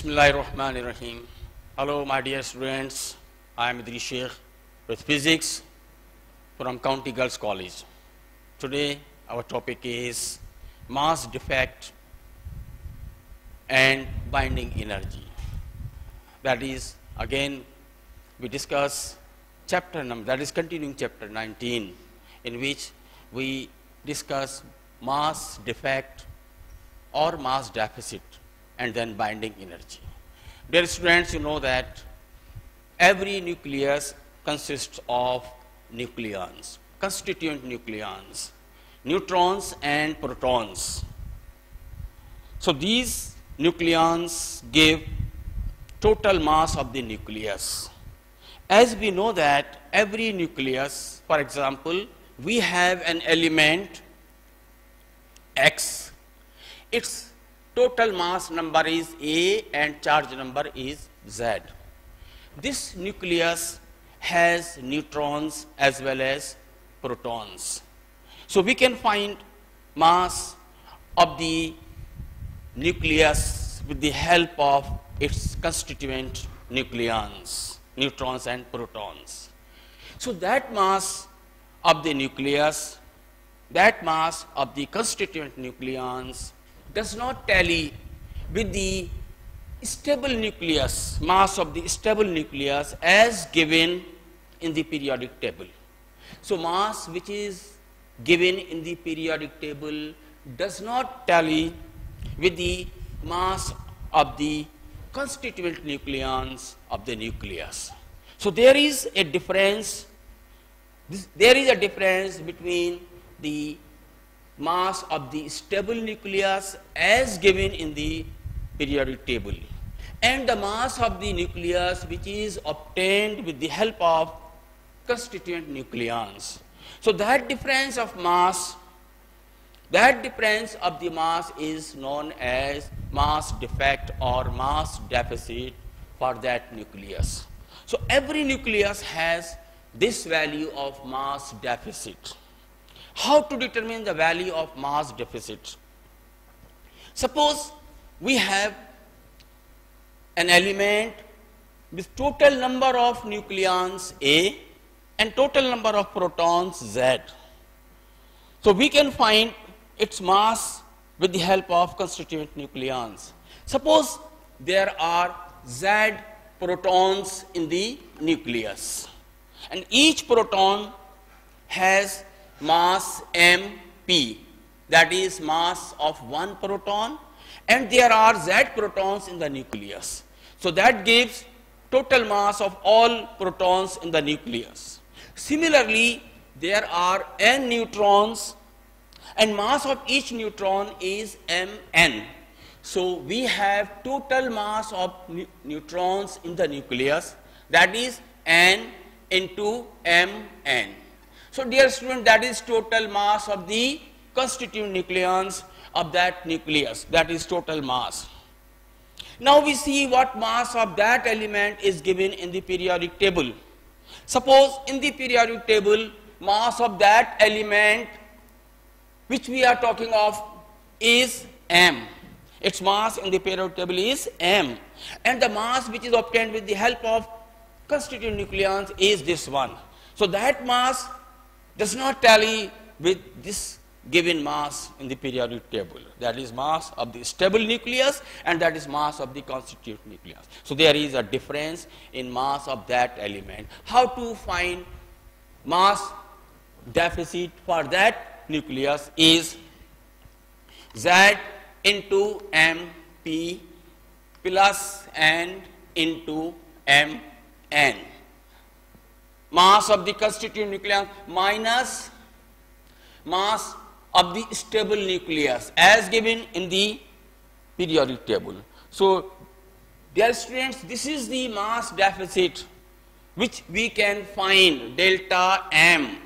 Bismillahirrahmanirrahim. Hello, my dear students. I am Idris Sheikh with physics from County Girls College. Today, our topic is mass defect and binding energy. That is, again, we discuss chapter number, that is continuing chapter 19, in which we discuss mass defect or mass deficit and then binding energy. Dear students, you know that every nucleus consists of nucleons, constituent nucleons, neutrons and protons. So these nucleons give total mass of the nucleus. As we know that every nucleus, for example, we have an element X, its total mass number is A and charge number is Z. This nucleus has neutrons as well as protons. So we can find mass of the nucleus with the help of its constituent nucleons, neutrons and protons. So that mass of the nucleus, that mass of the constituent nucleons does not tally with the stable nucleus, mass of the stable nucleus as given in the periodic table. So mass which is given in the periodic table does not tally with the mass of the constituent nucleons of the nucleus. So there is a difference, between the mass of the stable nucleus as given in the periodic table and the mass of the nucleus which is obtained with the help of constituent nucleons. So that difference of mass, that difference of the mass is known as mass defect or mass deficit for that nucleus. So every nucleus has this value of mass deficit. How to determine the value of mass deficit? Suppose we have an element with total number of nucleons A and total number of protons Z. So we can find its mass with the help of constituent nucleons. Suppose there are Z protons in the nucleus and each proton has mass mp, that is mass of one proton, and there are Z protons in the nucleus. So that gives total mass of all protons in the nucleus. Similarly, there are n neutrons and mass of each neutron is mn. So we have total mass of neutrons in the nucleus, that is n into mn. So dear student, that is total mass of the constituent nucleons of that nucleus, that is total mass. Now we see what mass of that element is given in the periodic table. Suppose in the periodic table, mass of that element which we are talking of is m. Its mass in the periodic table is m, and the mass which is obtained with the help of constituent nucleons is this one. So that mass does not tally with this given mass in the periodic table, that is mass of the stable nucleus and that is mass of the constituent nucleus. So there is a difference in mass of that element. How to find mass deficit for that nucleus is Z into mp plus n into mn. Mass of the constituent nucleus minus mass of the stable nucleus as given in the periodic table. So dear students, this is the mass deficit which we can find, delta m.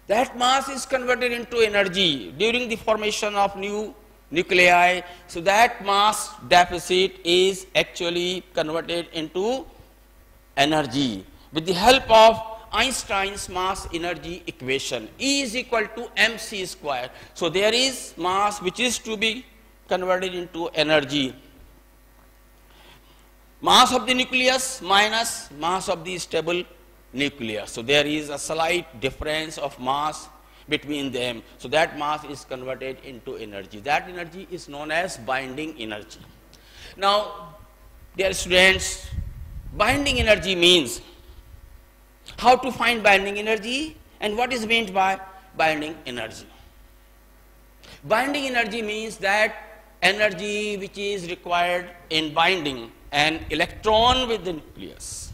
That mass is converted into energy during the formation of new nuclei. So that mass deficit is actually converted into energy with the help of Einstein's mass energy equation. E is equal to mc square. So there is mass which is to be converted into energy. mass of the nucleus minus mass of the stable nucleus. So there is a slight difference of mass between them. So that mass is converted into energy. That energy is known as binding energy. Now, dear students, binding energy means how to find binding energy and what is meant by binding energy. Binding energy means that energy which is required in binding an electron with the nucleus.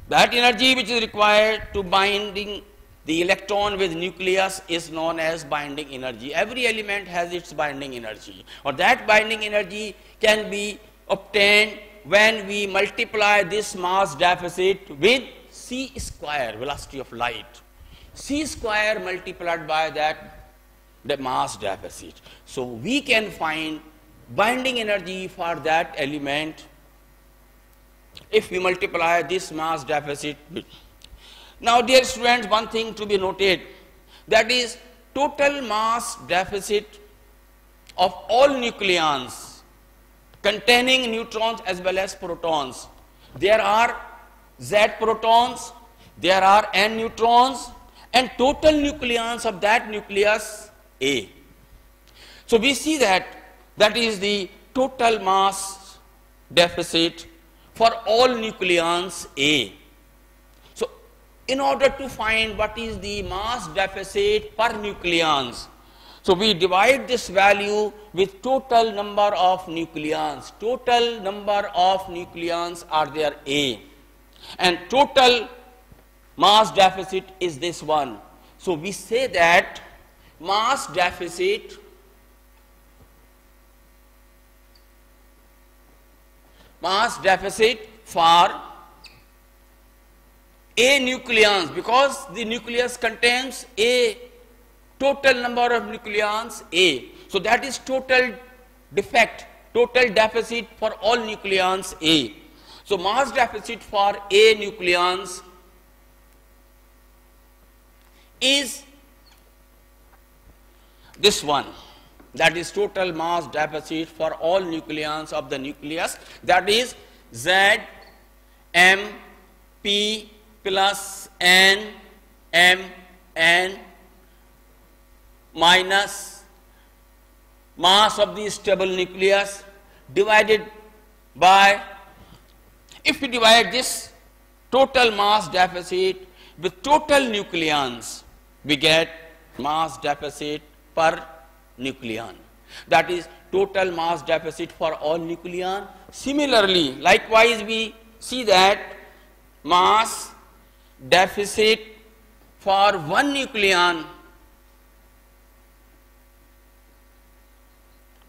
That energy which is required to binding the electron with nucleus is known as binding energy. Every element has its binding energy, or that binding energy can be obtained when we multiply this mass deficit with c square, velocity of light. C square multiplied by the mass deficit. So we can find binding energy for that element if we multiply this mass deficit with. Now, dear students, one thing to be noted, that is total mass deficit of all nucleons containing neutrons as well as protons. There are Z protons, there are N neutrons, and total nucleons of that nucleus A. So we see that is the total mass deficit for all nucleons A. So in order to find what is the mass deficit per nucleons, so we divide this value with total number of nucleons. Total number of nucleons are there A, and total mass deficit is this one. So we say that mass deficit for A nucleons, because the nucleus contains A, total number of nucleons A. So that is total defect, total deficit for all nucleons A. So mass deficit for A nucleons is this one, that is total mass deficit for all nucleons of the nucleus, that is Z M P plus N M N minus mass of the stable nucleus divided by, if we divide this total mass deficit with total nucleons, we get mass deficit per nucleon, that is total mass deficit for all nucleon. Similarly, likewise we see that mass deficit for one nucleon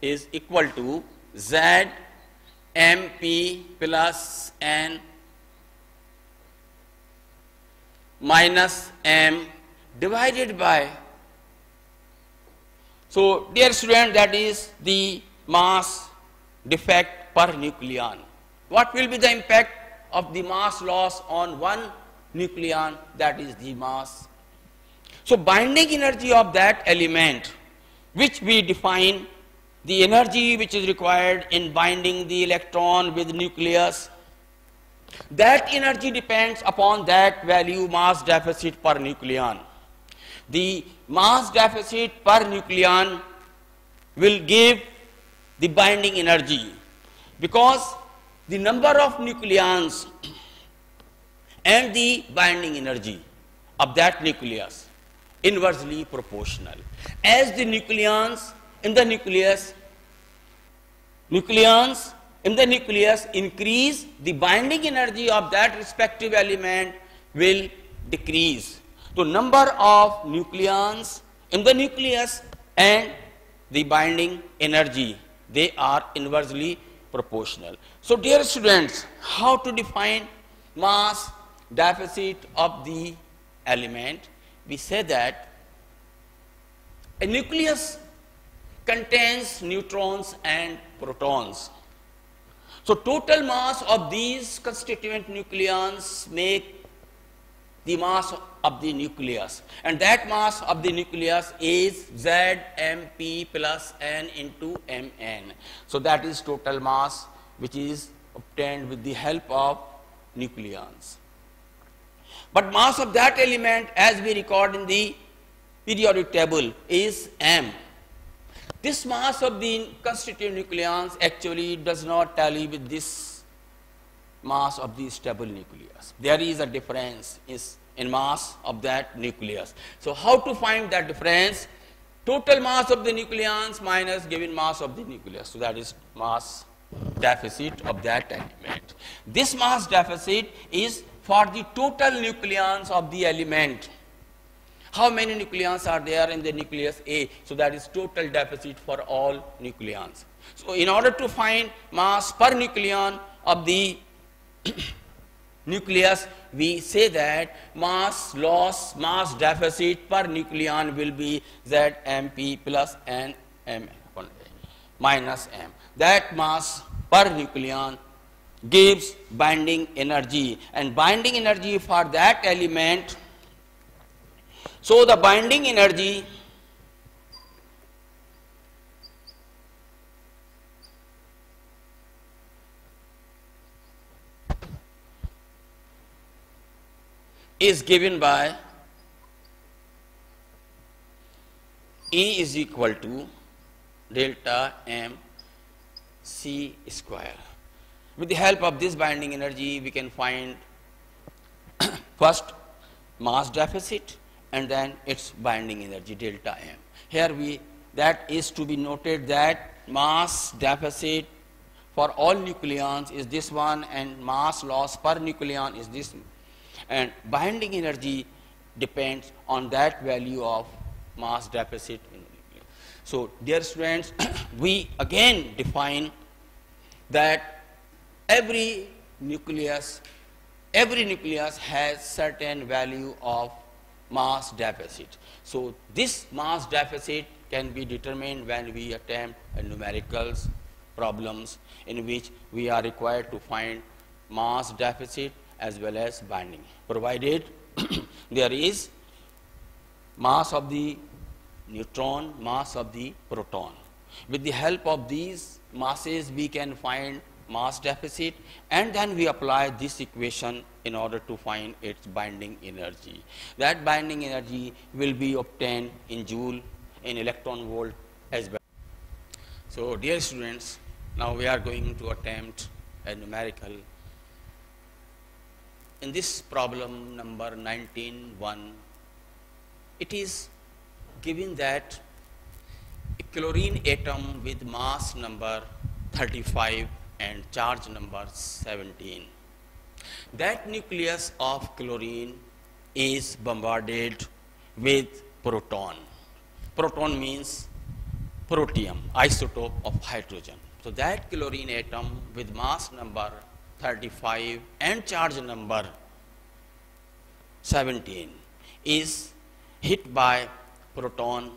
is equal to Z M P plus N minus M divided by. So dear student, that is the mass defect per nucleon. What will be the impact of the mass loss on one nucleon? That is the mass. So binding energy of that element, which we define the energy which is required in binding the electron with nucleus, that energy depends upon that value mass deficit per nucleon. The mass deficit per nucleon will give the binding energy, because the number of nucleons and the binding energy of that nucleus inversely proportional. As the nucleons in the nucleus increase, the binding energy of that respective element will decrease. So number of nucleons in the nucleus and the binding energy, they are inversely proportional. So dear students, how to define mass deficit of the element? We say that a nucleus contains neutrons and protons. So total mass of these constituent nucleons make the mass of the nucleus, and that mass of the nucleus is Z M P plus N into M N. So that is total mass which is obtained with the help of nucleons. But mass of that element, as we record in the periodic table, is m. This mass of the constituent nucleons actually does not tally with this mass of the stable nucleus. There is a difference in mass of that nucleus. So how to find that difference? Total mass of the nucleons minus given mass of the nucleus. So that is mass deficit of that element. This mass deficit is for the total nucleons of the element. How many nucleons are there in the nucleus A? So that is total deficit for all nucleons. So in order to find mass per nucleon of the nucleus, we say that mass loss, mass deficit per nucleon will be ZMP plus NM minus M. That mass per nucleon gives binding energy, and binding energy for that element. So the binding energy is given by E is equal to delta M C square. With the help of this binding energy, we can find first mass deficit and then its binding energy delta M. Here that is to be noted that mass deficit for all nucleons is this one, and mass loss per nucleon is this, and binding energy depends on that value of mass deficit in the nucleus. So dear students, we again define that every nucleus has certain value of mass deficit. So this mass deficit can be determined when we attempt numerical problems in which we are required to find mass deficit as well as binding, provided there is mass of the neutron, mass of the proton. With the help of these masses, we can find mass deficit, and then we apply this equation in order to find its binding energy. That binding energy will be obtained in joule, in electron volt as well. So dear students, now we are going to attempt a numerical. In this problem number 19.1, it is given that a chlorine atom with mass number 35 and charge number 17. That nucleus of chlorine is bombarded with proton. Proton means protium, isotope of hydrogen. So that chlorine atom with mass number 35 and charge number 17 is hit by proton,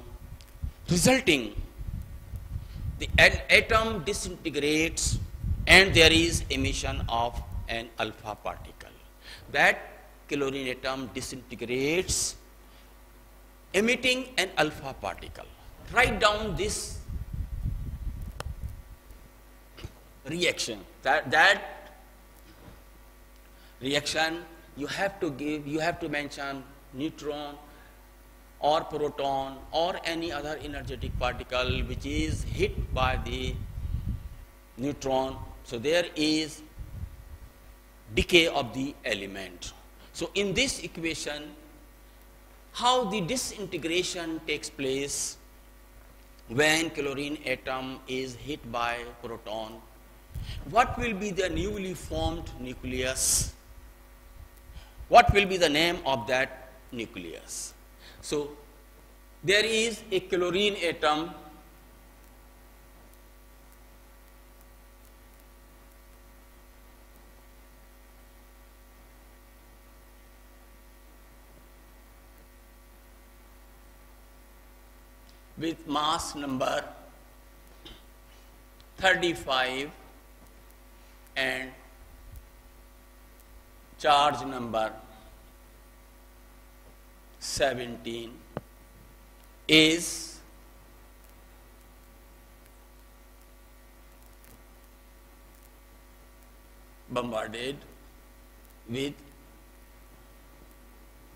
resulting the atom disintegrates and there is emission of an alpha particle. That chlorine atom disintegrates, emitting an alpha particle. Write down this reaction. That reaction you have to mention neutron or proton or any other energetic particle which is hit by the neutron. So there is decay of the element. So in this equation, how the disintegration takes place when chlorine atom is hit by proton, what will be the newly formed nucleus? What will be the name of that nucleus? So there is a chlorine atom with mass number 35 and charge number 17 is bombarded with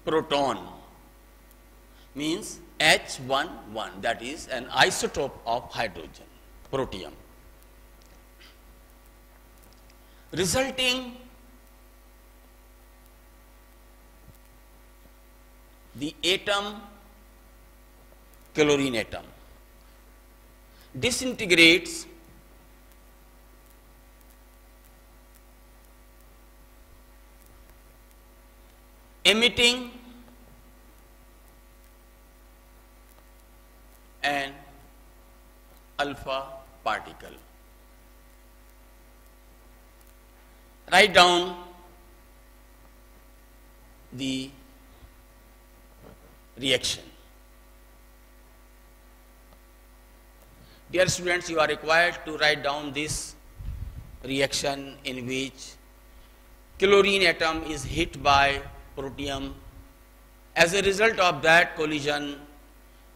proton, means H11, that is an isotope of hydrogen, protium, resulting the atom, chlorine atom, disintegrates emitting an alpha particle. Write down the reaction. Dear students, you are required to write down this reaction in which chlorine atom is hit by protium. As a result of that collision,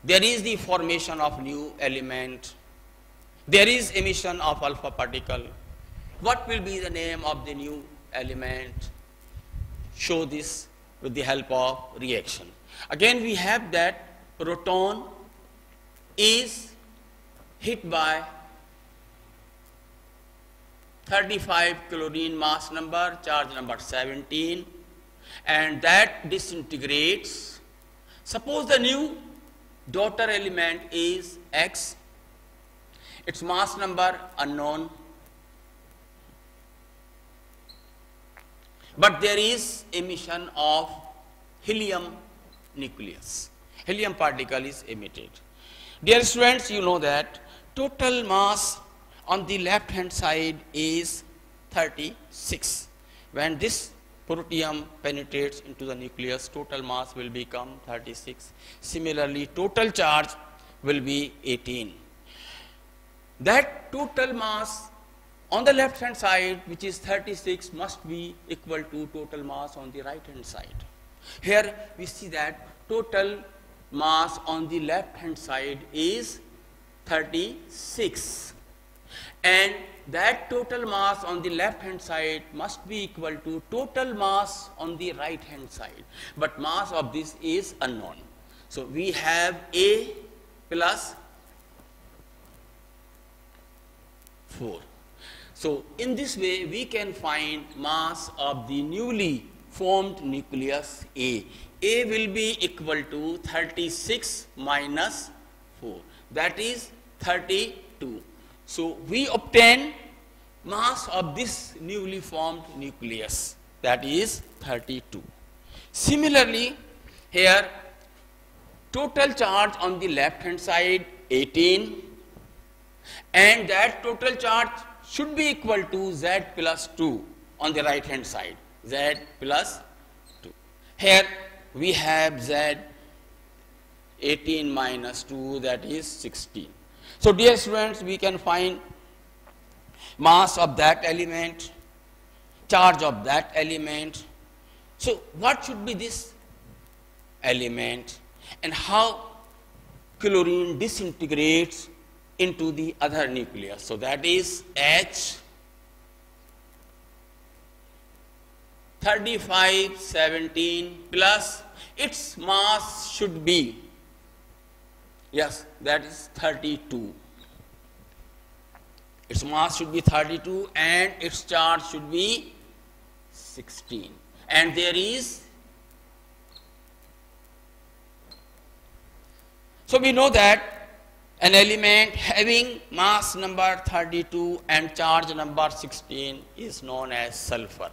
there is the formation of new element. There is emission of alpha particle. What will be the name of the new element? Show this with the help of reaction. Again, we have that proton is hit by 35 chlorine mass number, charge number 17, and that disintegrates. Suppose the new daughter element is X, its mass number unknown, but there is emission of helium nucleus. Helium particle is emitted. Dear students, you know that total mass on the left hand side is 36. When this protium penetrates into the nucleus, total mass will become 36. Similarly, total charge will be 18. That total mass on the left hand side, which is 36, must be equal to total mass on the right hand side. Here we see that total mass on the left hand side is 36, and that total mass on the left hand side must be equal to total mass on the right hand side, but mass of this is unknown. So we have A plus 4. So in this way we can find mass of the newly formed nucleus A. A will be equal to 36 minus 4, that is 32. So we obtain mass of this newly formed nucleus, that is 32. Similarly, here total charge on the left hand side 18, and that total charge should be equal to Z plus 2 on the right hand side, Z plus 2. Here we have Z 18 minus 2, that is 16. So dear students, we can find mass of that element, charge of that element. So what should be this element, and how chlorine disintegrates into the other nucleus? So that is H 3517 plus its mass should be, yes, that is 32. Its mass should be 32 and its charge should be 16. And there is, so we know that an element having mass number 32 and charge number 16 is known as sulfur.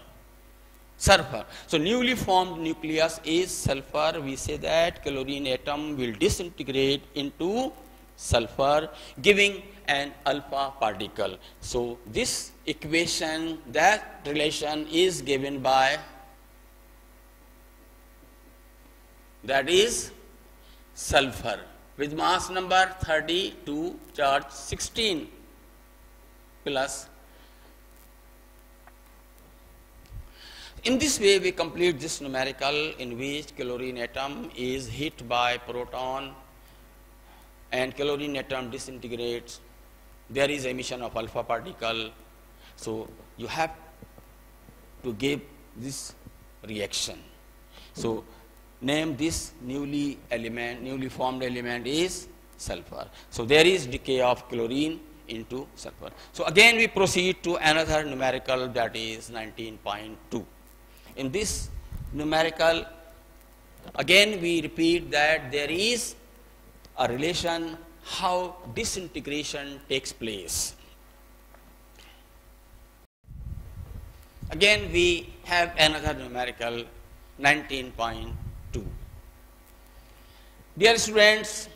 Sulfur. So newly formed nucleus is sulfur. We say that chlorine atom will disintegrate into sulfur, giving an alpha particle. So this equation, that relation is given by, that is sulfur with mass number 32, charge 16 plus. In this way we complete this numerical in which chlorine atom is hit by proton and chlorine atom disintegrates. There is emission of alpha particle. So you have to give this reaction. So name this newly formed element is sulfur. So there is decay of chlorine into sulfur. So again we proceed to another numerical, that is 19.2. In this numerical, again we repeat that there is a relation how disintegration takes place. Again we have another numerical, 19.2. Dear students,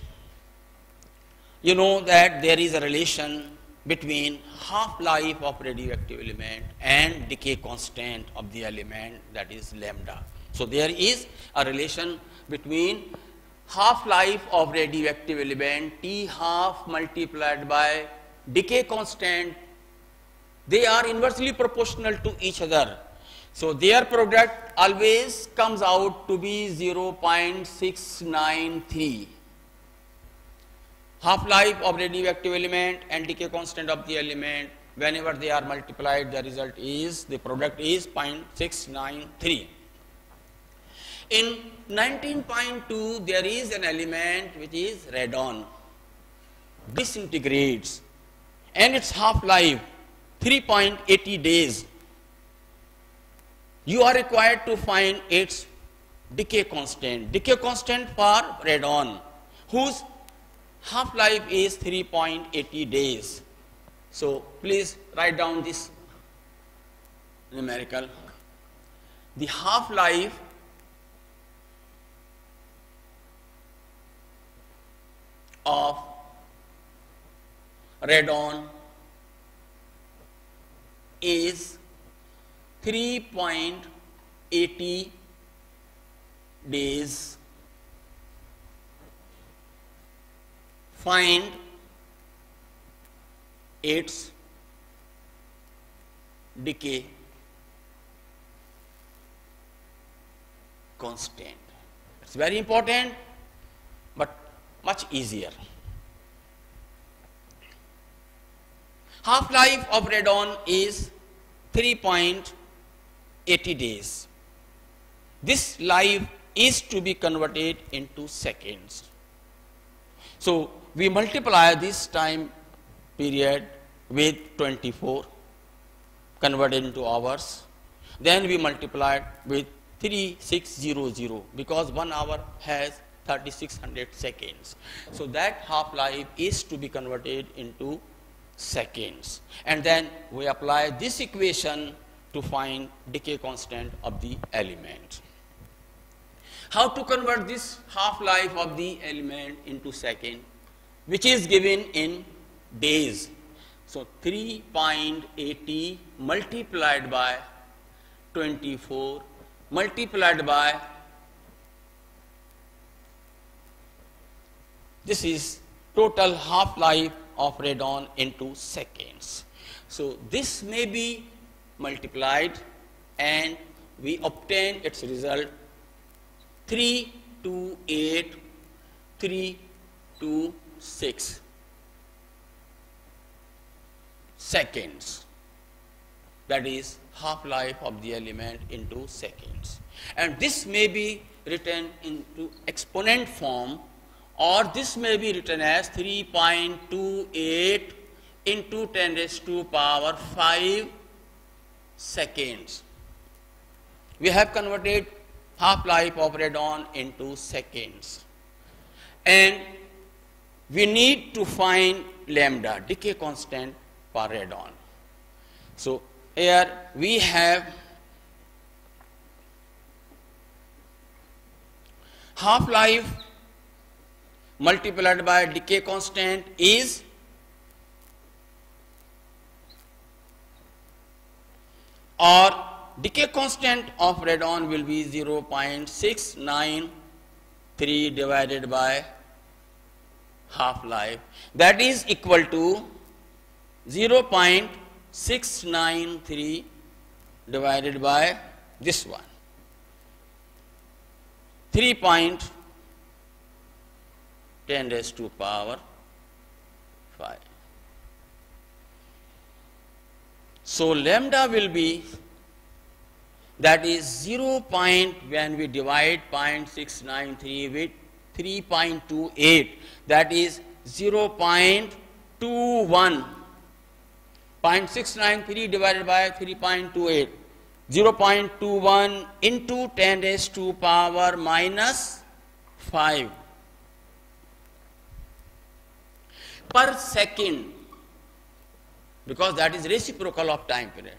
you know that there is a relation between half-life of radioactive element and decay constant of the element, that is lambda. So there is a relation between half-life of radioactive element T half multiplied by decay constant. They are inversely proportional to each other. So their product always comes out to be 0.693. Half-life of radioactive element and decay constant of the element, whenever they are multiplied, the result is, the product is 0.693. In 19.2, there is an element which is radon, disintegrates, and its half-life 3.80 days. You are required to find its decay constant. Decay constant for radon, whose half-life is 3.80 days. So please write down this numerical. The half-life of radon is 3.80 days. Find its decay constant. It's very important, but much easier. Half-life of radon is 3.80 days. This life is to be converted into seconds. So we multiply this time period with 24, converted into hours. Then we multiply it with 3600, because 1 hour has 3600 seconds. So that half-life is to be converted into seconds. And then we apply this equation to find decay constant of the element. How to convert this half-life of the element into second, which is given in days. So 3.80 multiplied by 24 multiplied by, this is total half-life of radon into seconds. So this may be multiplied and we obtain its result 328,326 seconds. That is half-life of the element into seconds. And this may be written into exponent form, or this may be written as 3.28 into 10 raised to power 5 seconds. We have converted half-life of radon into seconds. And we need to find lambda, decay constant for radon. So here we have half-life multiplied by decay constant is or decay constant of radon will be 0.693 divided by half-life. That is equal to 0.693 divided by this one, 3.10 raised to power 5. So lambda will be that is 0. When we divide 0.693 with 3.28, that is 0.21. 0.693 divided by 3.28, 0.21 into 10 raised to power minus 5 per second, because that is reciprocal of time period.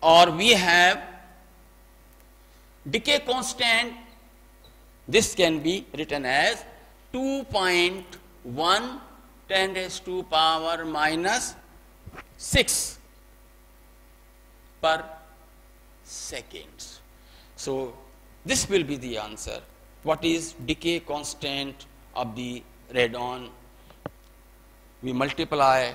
Or we have decay constant. This can be written as 2.1 10 raised to power minus 6 per seconds. So this will be the answer. What is decay constant of the radon? We multiply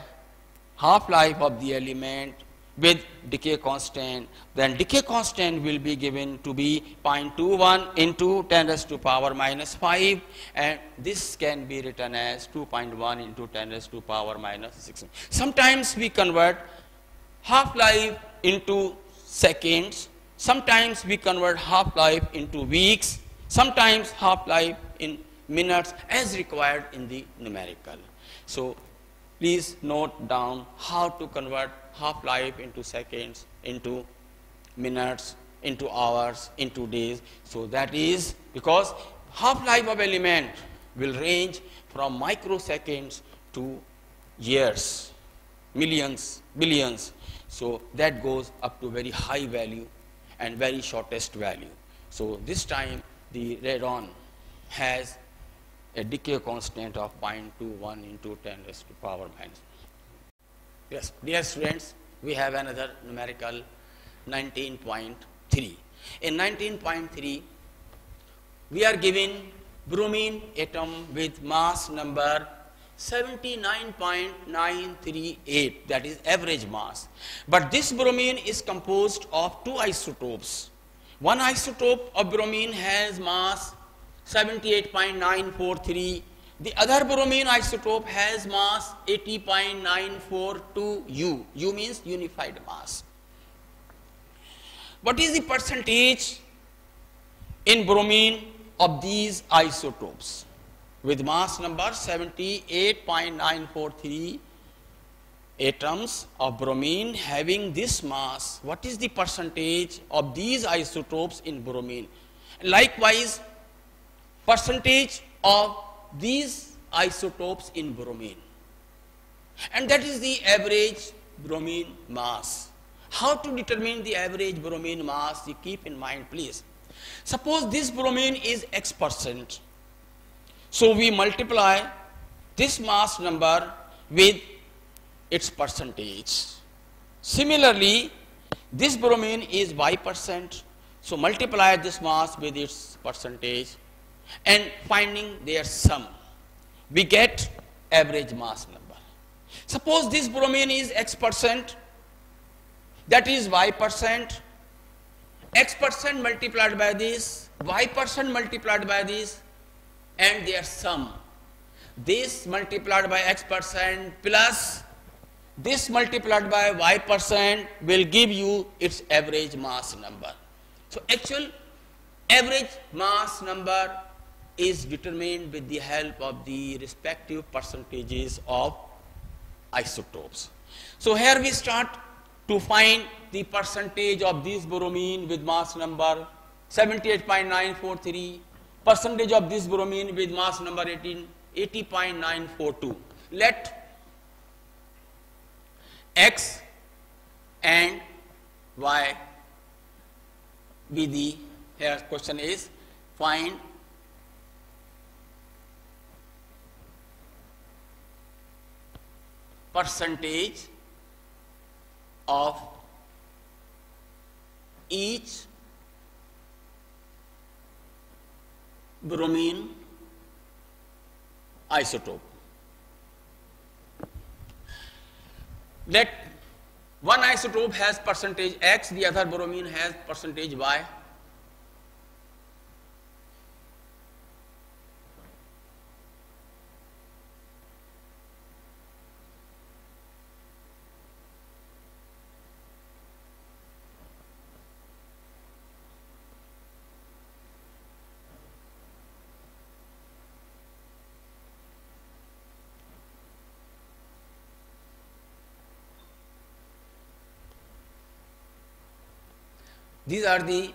half-life of the element with decay constant, then decay constant will be given to be 0.21 into 10 raised to power minus 5, and this can be written as 2.1 into 10 raised to power minus 6. Sometimes we convert half-life into seconds, sometimes we convert half-life into weeks, sometimes half-life in minutes as required in the numerical. So please note down how to convert half-life into seconds, into minutes, into hours, into days. So that is because half-life of element will range from microseconds to years, millions, billions. So that goes up to very high value and very shortest value. So this time the radon has a decay constant of 0.21 into 10 raised to power minus. Yes, dear students, we have another numerical 19.3. In 19.3, we are given bromine atom with mass number 79.938, that is average mass. But this bromine is composed of two isotopes. One isotope of bromine has mass 78.943. The other bromine isotope has mass 80.942 U. U means unified mass. What is the percentage in bromine of these isotopes? With mass number 78.943 atoms of bromine having this mass, what is the percentage of these isotopes in bromine? Likewise, percentage of these isotopes in bromine, and that is the average bromine mass. How to determine the average bromine mass? You keep in mind, please. Suppose this bromine is X%, so we multiply this mass number with its percentage. Similarly, this bromine is Y%, so multiply this mass with its percentage, and finding their sum, we get average mass number. Suppose this bromine is X%, that is Y%, X% multiplied by this, Y% multiplied by this, and their sum. This multiplied by X% plus this multiplied by Y% will give you its average mass number. So actual average mass number is determined with the help of the respective percentages of isotopes. So here we start to find the percentage of this bromine with mass number 78.943, percentage of this bromine with mass number 80.942. Let X and Y be the, here question is find percentage of each bromine isotope. Let one isotope has percentage X, the other bromine has percentage Y. These are the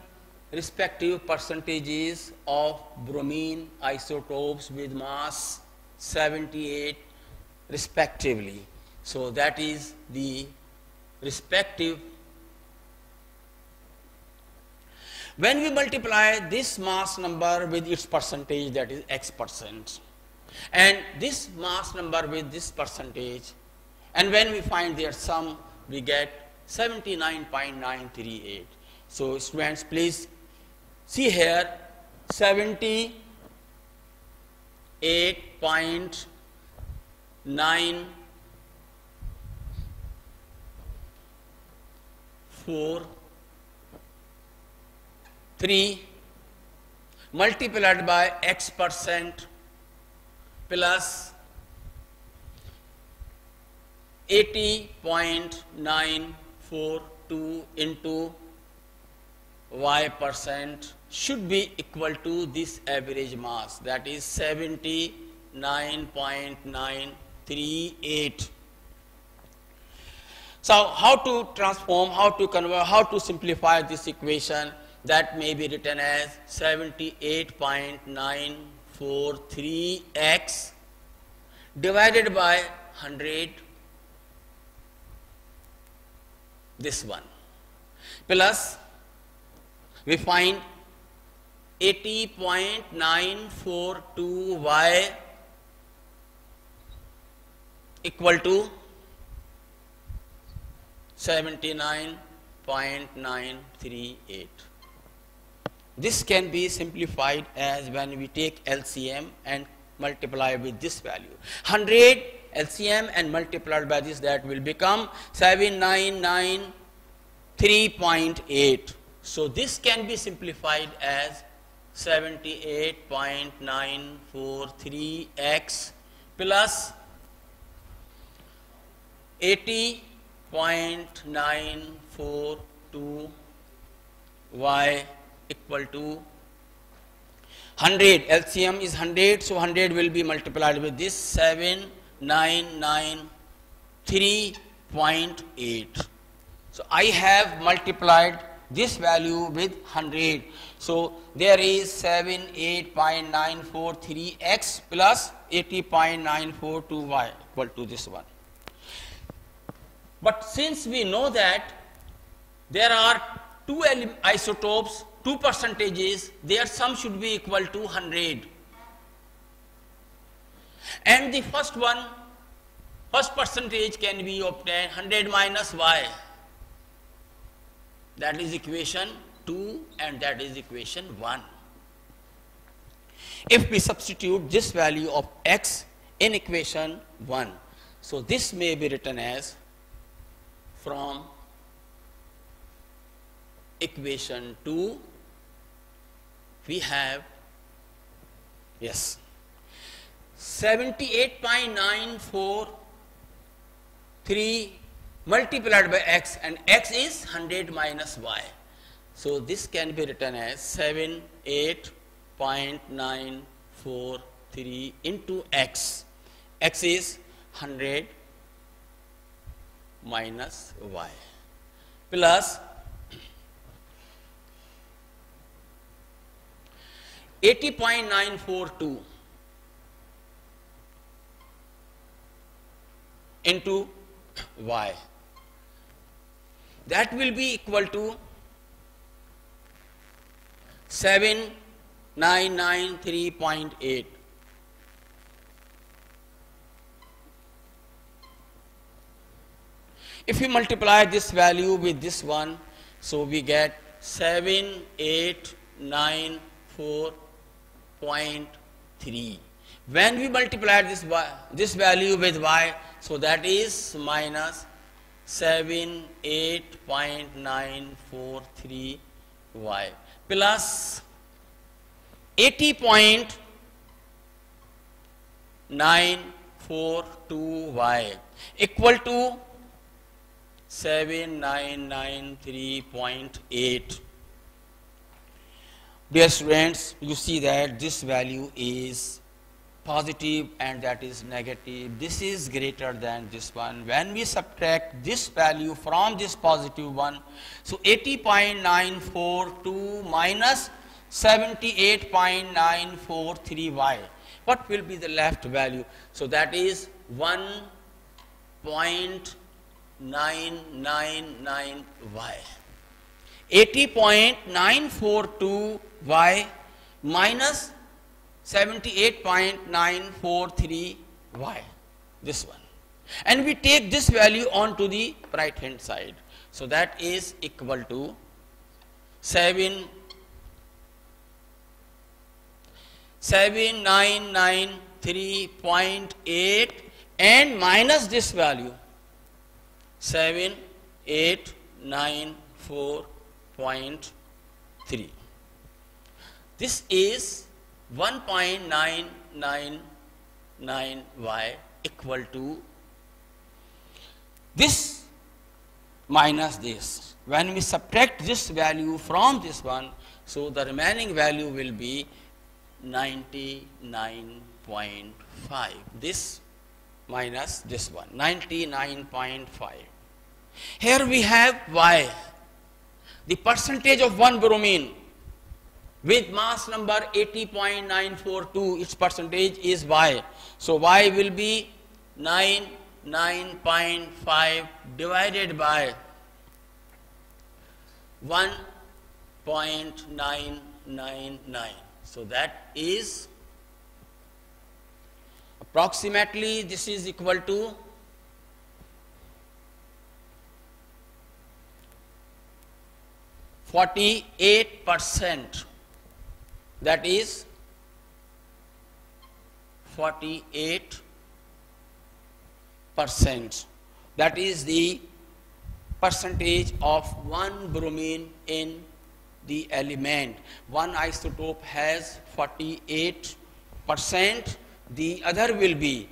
respective percentages of bromine isotopes with mass 78 respectively. So that is the respective. When we multiply this mass number with its percentage, that is X percent, and this mass number with this percentage, and when we find their sum, we get 79.938. So students, please see here 78.943 multiplied by X percent plus 80.942 into Y percent should be equal to this average mass, that is 79.938. So how to transform, how to convert, how to simplify this equation? That may be written as 78.943x divided by 100, this one, plus we find 80.942y equal to 79.938. This can be simplified as when we take LCM and multiply with this value. 100 LCM and multiplied by this, that will become 7993.8. So this can be simplified as 78.943x plus 80.942y equal to 100. LCM is 100, so 100 will be multiplied with this 7993.8. So I have multiplied this value with 100. So there is 78.943x plus 80.942y equal to this one. But since we know that there are two isotopes, two percentages, their sum should be equal to 100. And the first percentage can be obtained 100 minus y. That is equation 2 and that is equation 1. If we substitute this value of x in equation 1, so this may be written as from equation 2 we have, yes, 78.943 multiplied by x, and x is 100 minus y. So this can be written as 78.943 into x. X is 100 minus y plus 80.942 into y. That will be equal to 7993.8. If we multiply this value with this one, so we get 7894.3. When we multiply this value with y, so that is minus 78.943 y plus 80.942 y equal to 7993.8. Dear students, you see that this value is positive and that is negative. This is greater than this one. When we subtract this value from this positive one, so 80.942 minus 78.943y. What will be the left value? So that is 1.999y. 80.942y minus 78.943y, this one. And we take this value on to the right hand side. So that is equal to 7993.8 and minus this value 7894.3. This is 1.999y equal to this minus this. When we subtract this value from this one, so the remaining value will be 99.5. This minus this one, 99.5. Here we have Y, the percentage of one bromine with mass number 80.942, its percentage is Y. So Y will be 9.5 divided by 1.999. So that is approximately, this is equal to 48%. That is 48%. That is the percentage of one bromine in the element. One isotope has 48%. The other will be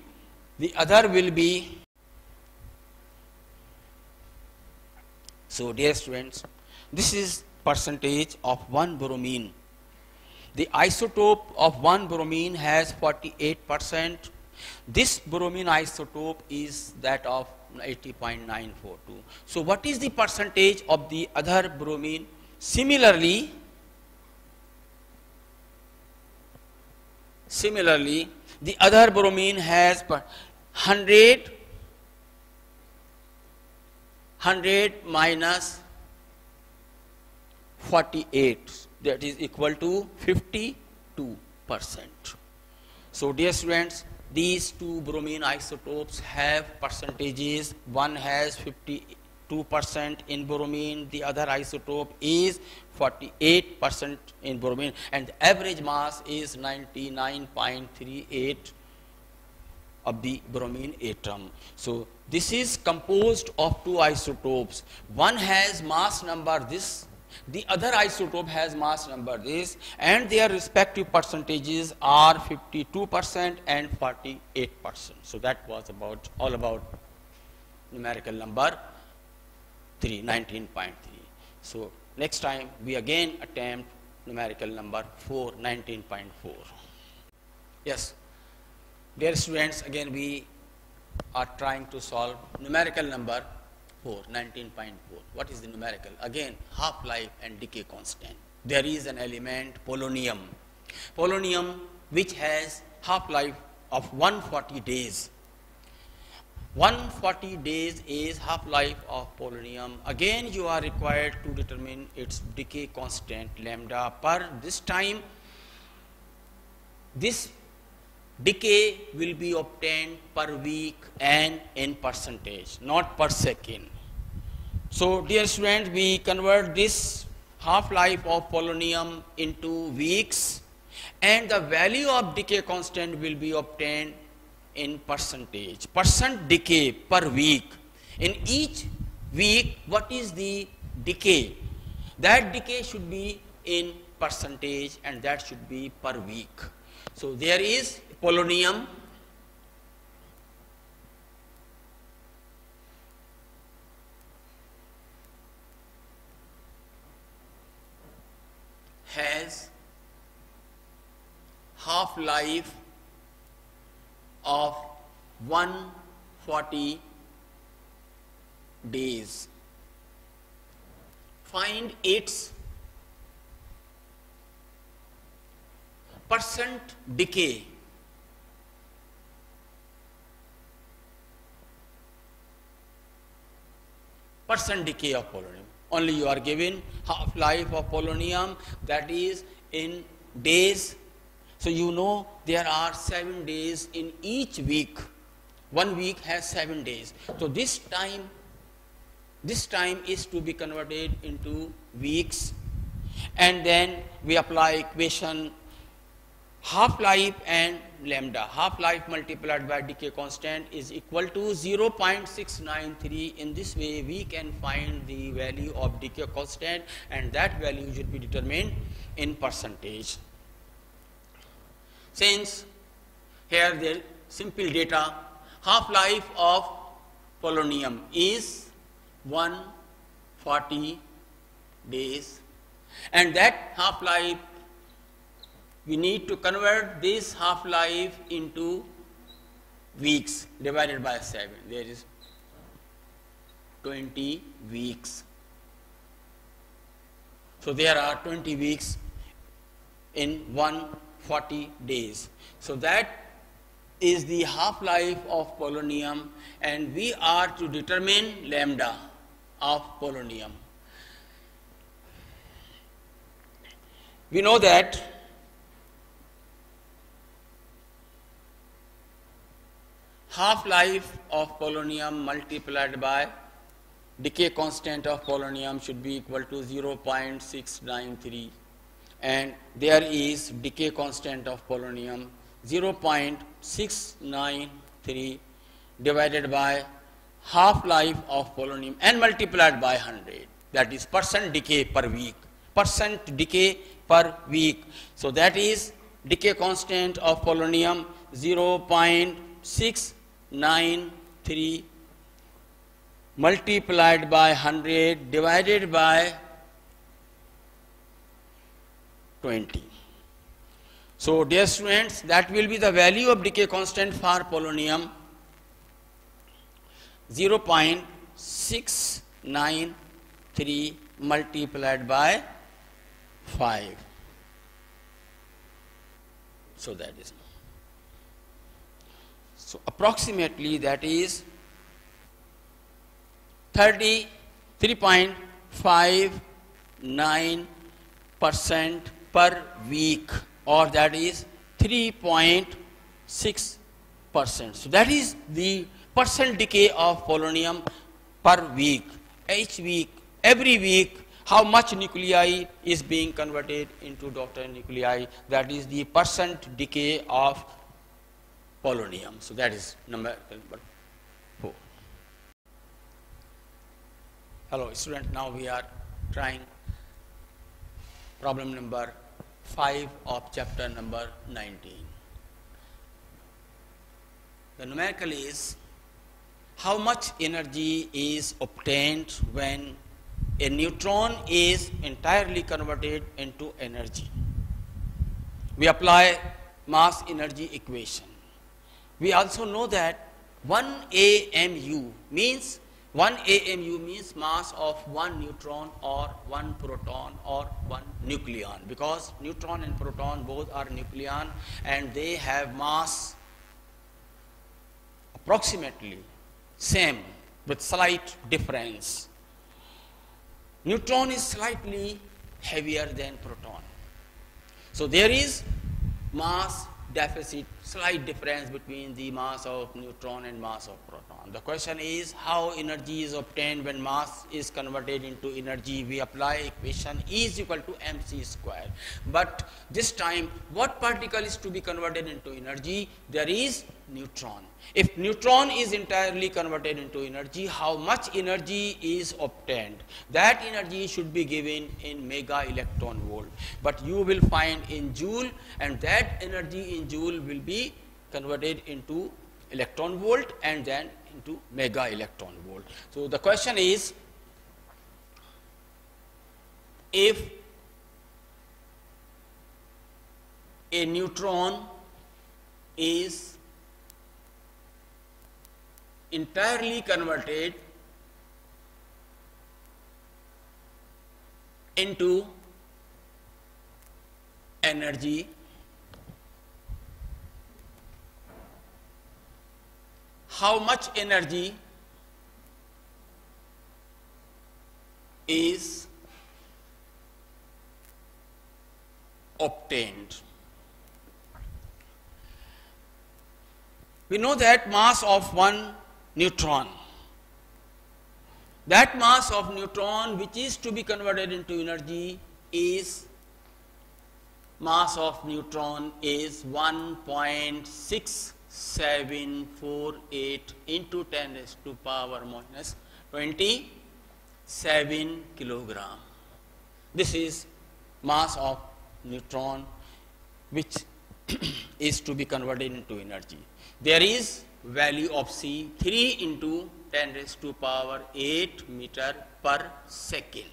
so dear students, this is percentage of one bromine. The isotope of one bromine has 48%. This bromine isotope is that of 80.942. So what is the percentage of the other bromine? Similarly, the other bromine has 100 minus 48, that is equal to 52%. So dear students, these two bromine isotopes have percentages. One has 52% in bromine, the other isotope is 48% in bromine, and the average mass is 99.38 of the bromine atom. So this is composed of two isotopes. One has mass number this, the other isotope has mass number this, and their respective percentages are 52% and 48%. So that was all about numerical number 3, 19.3. So next time we again attempt numerical number 4, 19.4. Yes, dear students, again we are trying to solve numerical number 4, 19.4. What is the numerical? Again, half-life and decay constant. There is an element polonium. Polonium which has half-life of 140 days. 140 days is half-life of polonium. Again, you are required to determine its decay constant lambda per this time. This decay will be obtained per week and in percentage, not per second. So dear students, we convert this half-life of polonium into weeks, and the value of decay constant will be obtained in percentage. Percent decay per week. In each week, what is the decay? That decay should be in percentage, and that should be per week. So there is polonium has half-life of 140 days. Find its percent decay. Percent decay of polonium. Only you are given half-life of polonium, that is in days. So you know there are 7 days in each week. 1 week has 7 days. So this time is to be converted into weeks, and then we apply equation half-life and lambda. Half-life multiplied by decay constant is equal to 0.693. In this way we can find the value of decay constant, and that value should be determined in percentage. Since here the simple data, half-life of polonium is 140 days, and that half-life, we need to convert this half-life into weeks divided by 7. There is 20 weeks. So there are 20 weeks in 140 days. So that is the half-life of polonium, and we are to determine lambda of polonium. We know that half-life of polonium multiplied by decay constant of polonium should be equal to 0.693, and there is decay constant of polonium 0.693 divided by half-life of polonium and multiplied by 100, that is percent decay per week. Percent decay per week. So that is decay constant of polonium 0.693 multiplied by 100 divided by 20. So dear students, that will be the value of decay constant for polonium, 0.693 multiplied by 5. So that is, so approximately that is 33.59% per week, or that is 3.6%. So that is the percent decay of polonium per week. Each week, every week, how much nuclei is being converted into daughter nuclei, that is the percent decay of polonium. So that is number 4. Hello student, now we are trying problem number 5 of chapter number 19. The numerical is how much energy is obtained when a neutron is entirely converted into energy. We apply mass energy equation. We also know that 1 AMU means mass of 1 neutron or 1 proton or 1 nucleon, because neutron and proton both are nucleon and they have mass approximately same with slight difference. Neutron is slightly heavier than proton. So there is mass deficit, slight difference between the mass of neutron and mass of proton. The question is how energy is obtained when mass is converted into energy. We apply equation E is equal to mc square. But this time what particle is to be converted into energy? There is neutron. If neutron is entirely converted into energy, how much energy is obtained? That energy should be given in mega electron volt, but you will find in joule, and that energy in joule will be converted into electron volt and then into mega electron volt. So the question is, if a neutron is entirely converted into energy, how much energy is obtained. We know that mass of one neutron, that mass of neutron which is to be converted into energy is, mass of neutron is 1.6748 into 10 raised to power minus 27 kilogram. This is mass of neutron which is to be converted into energy. There is value of C 3 into 10 raised to power 8 meter per second.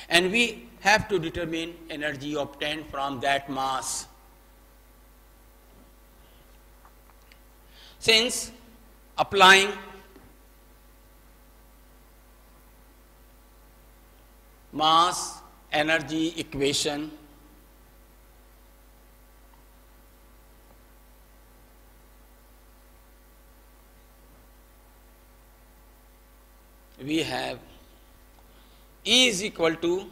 And we have to determine energy obtained from that mass. Since applying mass energy equation, we have E is equal to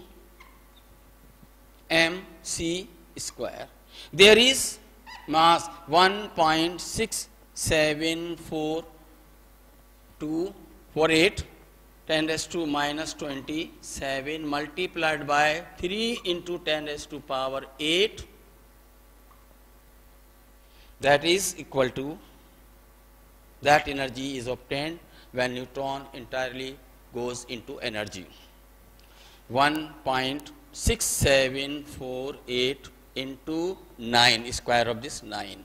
mc square. There is mass 1.674248 10 raised to minus 27 multiplied by 3 into 10 raised to power 8, that is equal to, that energy is obtained when neutron entirely goes into energy. 1.6748 into 9, square of this 9,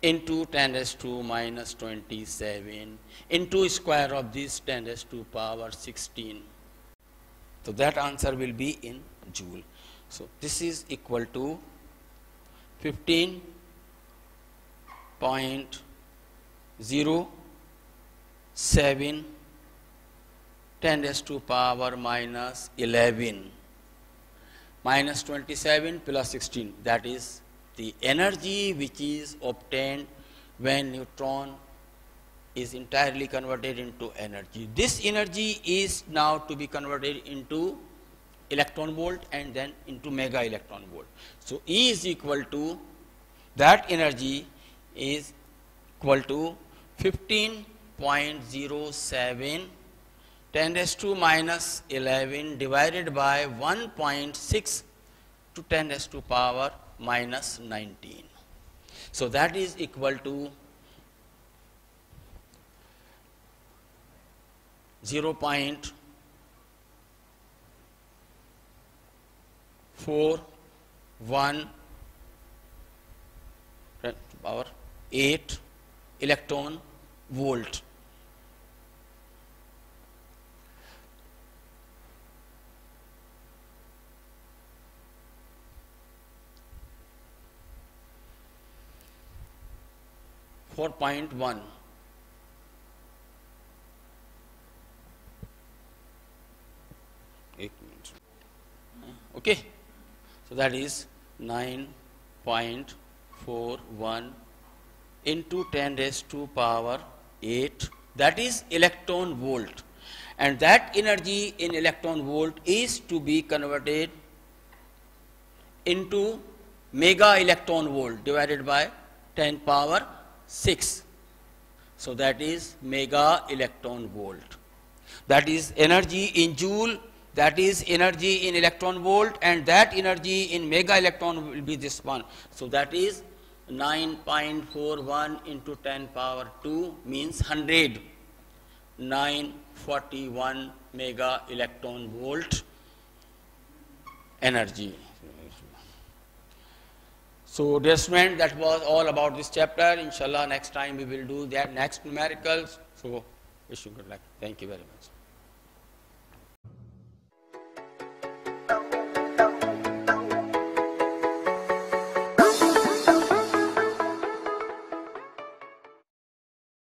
into 10 raised to minus 27 into square of this 10 raised to power 16. So that answer will be in joule. So this is equal to 15.07 10 raised to power minus 11 minus 27 plus 16, that is the energy which is obtained when neutron is entirely converted into energy. This energy is now to be converted into electron volt and then into mega electron volt. So E is equal to, that energy is equal to 15.07 10 raised to minus 11 divided by 1.6 to 10 raised to power minus 19. So that is equal to 0.41 power 8 electron volt. .1. Okay, so that is 9.41 into 10 raised to power 8, that is electron volt, and that energy in electron volt is to be converted into mega electron volt divided by 10 power 6. So that is mega electron volt. That is energy in joule, that is energy in electron volt, and that energy in mega electron will be this one. So that is 9.41 into 10 power 2 means 100, 941 mega electron volt energy. So dear students, that was all about this chapter. Inshallah, next time we will do that next numericals. So wish you good luck. Thank you very much.